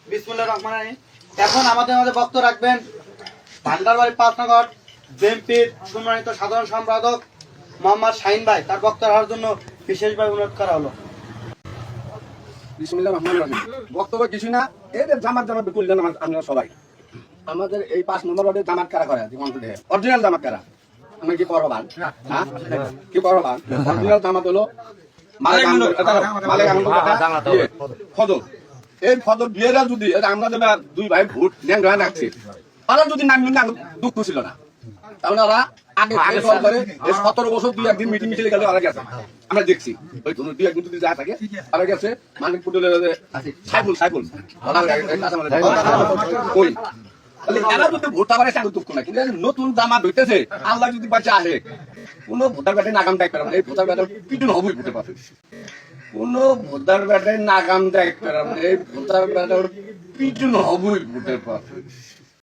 বিসমিল্লাহির রহমানির রহিম। এখন আমাদের মাঝে বক্তব্য রাখবেন ভান্ডারবাড়ি ৫ নগর বিএনপির সম্মানিত সাধারণ সম্পাদক মোহাম্মদ শাহিন ভাই। তার বক্তব্য রাখার জন্য বিশেষভাবে অনুরোধ করা হলো। বিসমিল্লাহির রহমানির রহিম। বক্তব্য কিছু না, এদের জামাত করলেন আপনারা সবাই। আমাদের এই ৫ নম্বর ওয়ার্ডে জামাত কারা করে অরিজিনাল জামাত কারা? আমরা কি পরবান? হ্যাঁ কি পরবান? অরিজিনাল জামাত হলো মালিক আনন্দ ফজল। এই ফজল বিয়েরা যদি আমরা দুই ভাই ভোট নেন রাখছি, ওরা যদি নাম দুঃখ ছিল না, তাহলে ওরা আগে দল করে ১৭ বছর ২-১ দিন মিটিং মিছিল গেলে ওরা গেছে। আমরা দেখছি ওই ২-১ দিন যদি যা থাকে ওরা গেছে মানিক পুটুলের সাইফুল ওই এরা যদি ভোটটা পারে সেটা দুঃখ না, কিন্তু নতুন জামা হইতেছে আল্লাহ যদি বাচ্চা আসে কোন ভোটার ব্যাটে নাগাম দেখ পারে, এই ভোটার ব্যাটার পিটুন হবই ভোটে পাবে। কোন ভোটার ব্যাটে নাগাম দেখ পারে, এই ভোটার ব্যাটার পিটুন হবই ভোটে পাবে।